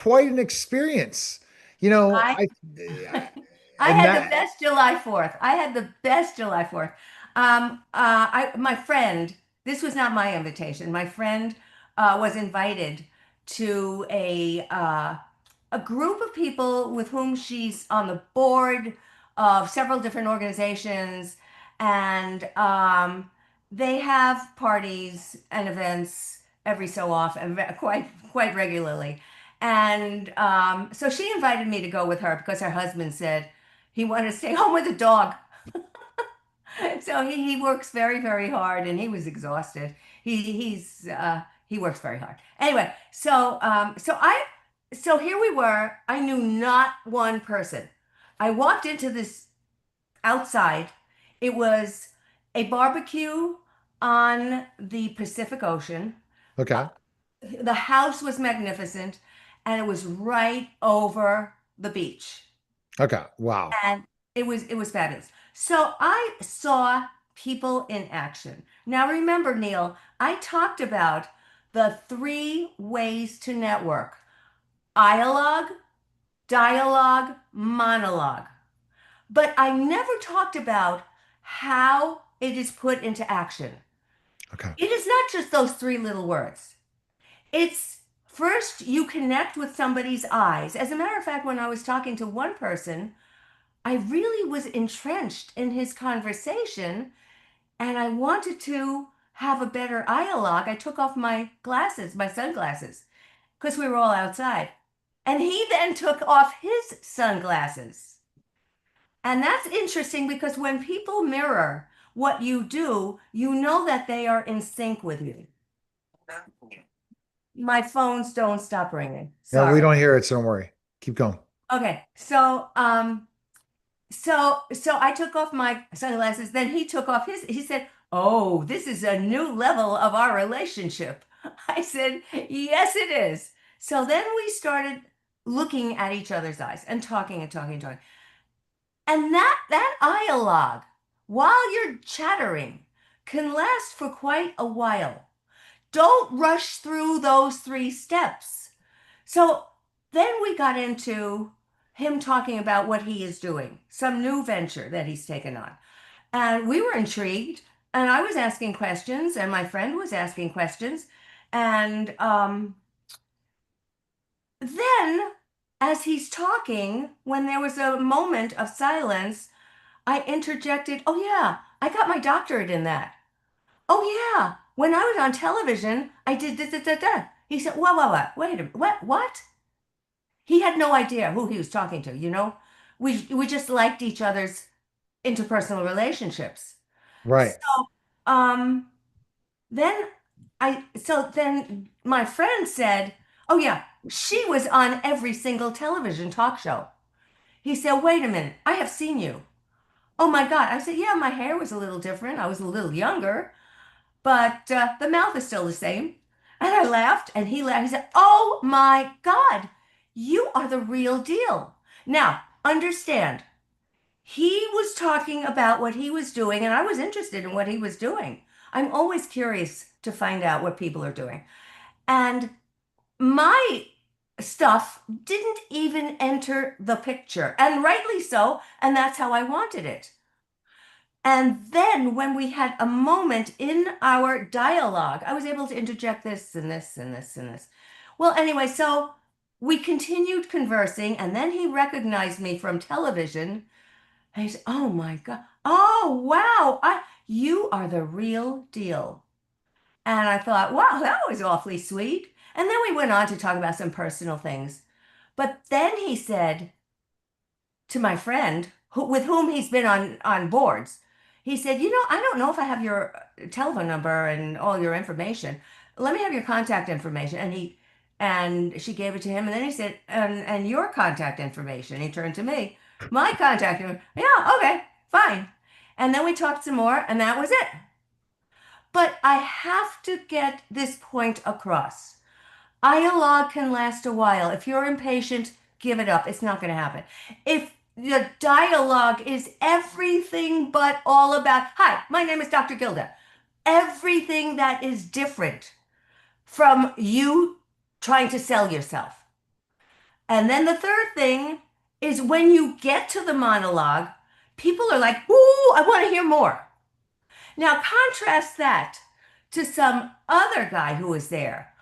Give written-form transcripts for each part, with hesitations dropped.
quite an experience. You know, I I and had the that, best July 4th. I had the best July 4th. My friend, this was not my invitation. My friend was invited to a group of people with whom she's on the board of several different organizations, and they have parties and events every so often, quite regularly. And so she invited me to go with her because her husband said he wanted to stay home with the dog. So he works very hard, and he was exhausted. He works very hard. Anyway, so here we were. I knew not one person. I walked into this outside. It was a barbecue on the Pacific Ocean. okay, The house was magnificent, and it was right over the beach. okay, wow, And it was fabulous. So I saw people in action. Now remember, Neil, I talked about the three ways to network: dialogue, dialogue, monologue. But I never talked about how it is put into action. okay, It is not just those three little words. It's first you connect with somebody's eyes. As a matter of fact, when I was talking to one person, I really was entrenched in his conversation and I wanted to have a better dialogue. I took off my glasses, my sunglasses, because we were all outside. And he then took off his sunglasses. And that's interesting because when people mirror what you do, you know that they are in sync with you. My phones don't stop ringing. yeah, we Sorry. don't hear it, so don't worry. Keep going. Okay. So I took off my sunglasses. Then he took off his. He said, "Oh, this is a new level of our relationship." I said, "Yes, it is." So then we started looking at each other's eyes and talking and talking and talking. And that dialogue, while you're chattering, can last for quite a while. Don't rush through those three steps. So then we got into him talking about what he is doing, some new venture that he's taken on. And we were intrigued, and I was asking questions, and my friend was asking questions. And then, as he's talking, when there was a moment of silence, I interjected, "Oh, yeah, I got my doctorate in that. Oh, yeah, when I was on television, I did da da da da." He said, "What? Wait a minute. What?" He had no idea who he was talking to, you know? We just liked each other's interpersonal relationships. So Right. um then my friend said, "Oh yeah, she was on every single television talk show." He said, "Wait a minute, I have seen you." "Oh my God." I said, "Yeah, my hair was a little different. I was a little younger, but the mouth is still the same." And I laughed, and he laughed. He said, "Oh my God, you are the real deal." Now, understand, he was talking about what he was doing, and I was interested in what he was doing. I'm always curious to find out what people are doing. And my stuff didn't even enter the picture, and rightly so, and that's how I wanted it. And then when we had a moment in our dialogue, I was able to interject this and this and this and this. Well, anyway, so we continued conversing, and then he recognized me from television. And he said, "Oh my God. Oh, wow. You are the real deal." And I thought, wow, that was awfully sweet. And then we went on to talk about some personal things. But then he said to my friend, with whom he's been on boards, he said, "I don't know if I have your telephone number and all your information. Let me have your contact information." And she gave it to him. And then he said, "And your contact information." He turned to me, "My contact information." "Yeah, okay, fine." And then we talked some more, and that was it. But I have to get this point across. Dialogue can last a while. If you're impatient, give it up. It's not going to happen. If the dialogue is everything but all about, "Hi, my name is Dr. Gilda," everything that is different from you trying to sell yourself, And then the third thing is when you get to the monologue, people are like, ooh, I want to hear more. Now, contrast that to some other guy who was there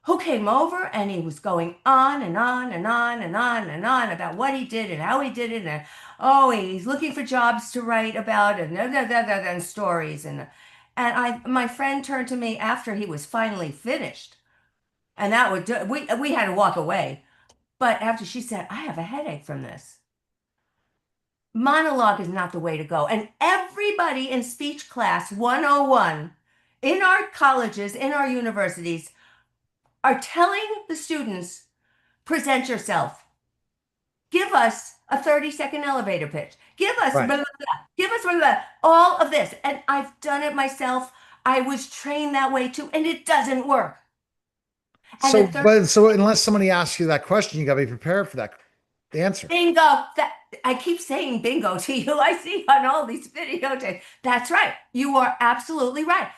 who came over and he was going on and on and on and on and on about what he did and how he did it. And oh, he's looking for jobs to write about and stories. My friend turned to me after he was finally finished. And that would do, we had to walk away. But after she said, I have a headache from this. Monologue is not the way to go. And everybody in speech class 101 in our colleges, in our universities, are telling the students, present yourself. Give us a 30-second elevator pitch. Give us blah, Right. blah, blah. Give us blah, blah, blah. All of this. And I've done it myself. I was trained that way too, and it doesn't work. And So, the third but so unless somebody asks you that question, you got to be prepared for that answer. bingo, that I keep saying bingo to you. I see on all these videotapes. That's right. You are absolutely right.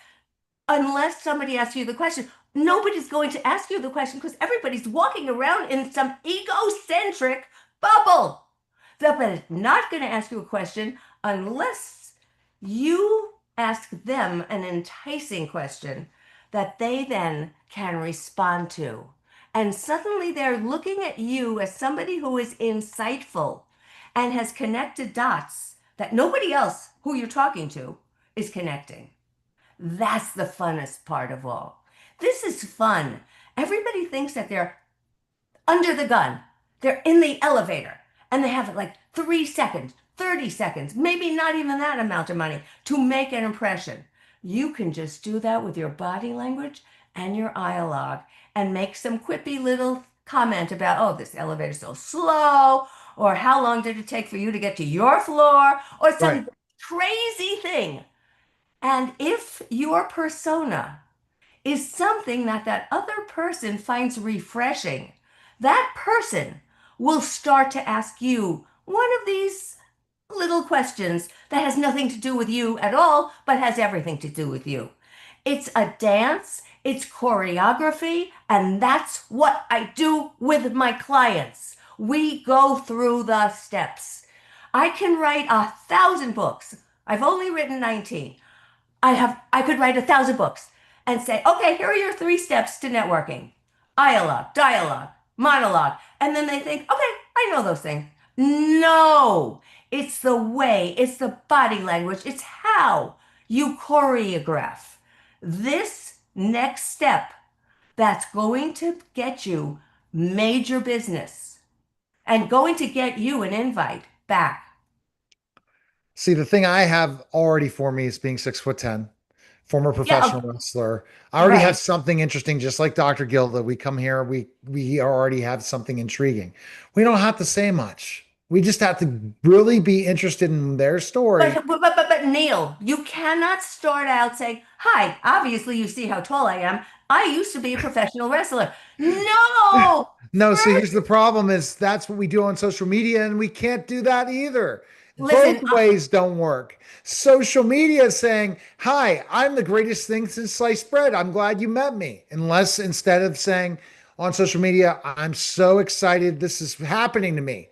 Unless somebody asks you the question, nobody's going to ask you the question because everybody's walking around in some egocentric bubble. But it's not going to ask you a question unless you ask them an enticing question that they then can respond to. And suddenly they're looking at you as somebody who is insightful and has connected dots that nobody else who you're talking to is connecting. That's the funnest part of all. This is fun. Everybody thinks that they're under the gun. They're in the elevator and they have like 3 seconds, 30 seconds, maybe not even that amount of money to make an impression. You can just do that with your body language and your dialogue and make some quippy little comment about, oh, this elevator's so slow, or how long did it take for you to get to your floor, or Right. some crazy thing. And if your persona is something that that other person finds refreshing, that person will start to ask you one of these little questions that has nothing to do with you at all, but has everything to do with you. It's a dance, it's choreography, and that's what I do with my clients. We go through the steps. I can write 1,000 books. I've only written 19. I could write 1,000 books and say, okay, here are your 3 steps to networking. Dialogue, monologue. And then they think, okay, I know those things. No, it's the way, it's the body language, it's how you choreograph this next step that's going to get you major business and going to get you an invite back. See, the thing I have already for me is being 6'10", former Yeah, professional wrestler. I already have right. something interesting, just like Dr. Gilda. We come here, we already have something intriguing. We don't have to say much. We just have to really be interested in their story. But Neil, you cannot start out saying, "Hi, obviously you see how tall I am. I used to be a professional wrestler." No! No, see, here's First, the problem is that's what we do on social media, and we can't do that either. Both listen, ways don't work. Social media is saying, hi, I'm the greatest thing since sliced bread. I'm glad you met me. Unless instead of saying on social media, I'm so excited this is happening to me.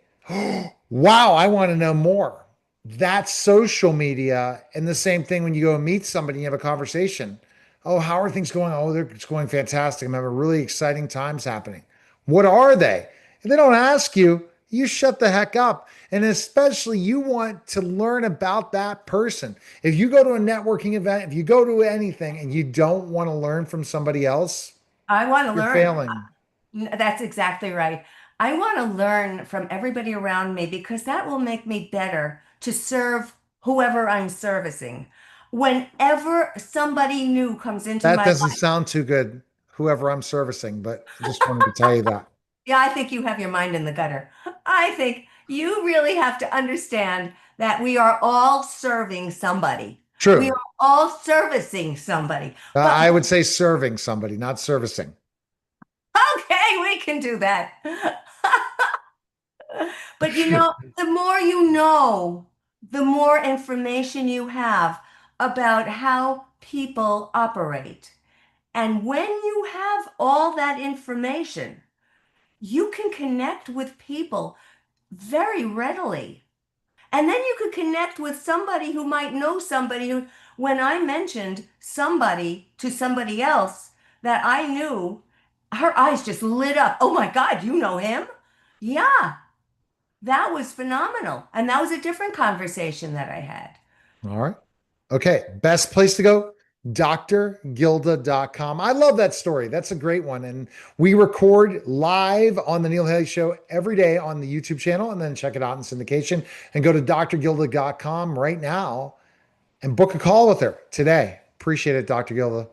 Wow, I want to know more. That's social media. And the same thing when you go and meet somebody and you have a conversation. Oh, how are things going? Oh, it's going fantastic. I'm having really exciting times happening. What are they? If they don't ask you, you shut the heck up. And especially you want to learn about that person. If you go to a networking event, if you go to anything and you don't want to learn from somebody else, I want to you're learn. failing. That's exactly right. I want to learn from everybody around me because that will make me better to serve whoever I'm servicing. Whenever somebody new comes into That my doesn't life, sound too good, whoever I'm servicing, but I just wanted to tell you that. yeah, I think you have your mind in the gutter. I think you really have to understand that we are all serving somebody. We True. are all servicing somebody. But I would say serving somebody, not servicing. okay, we can do that. But the more you know, the more information you have about how people operate. And when you have all that information, you can connect with people very readily. And then you could connect with somebody who might know somebody who, when I mentioned somebody to somebody else that I knew, her eyes just lit up. Oh my God, you know him? Yeah, that was phenomenal. And that was a different conversation that I had. All right. Okay. Best place to go? drgilda.com. I love that story. That's a great one. And we record live on the Neil Haley Show every day on the YouTube channel, and then check it out in syndication, and go to drgilda.com right now and book a call with her today. Appreciate it, Dr. Gilda.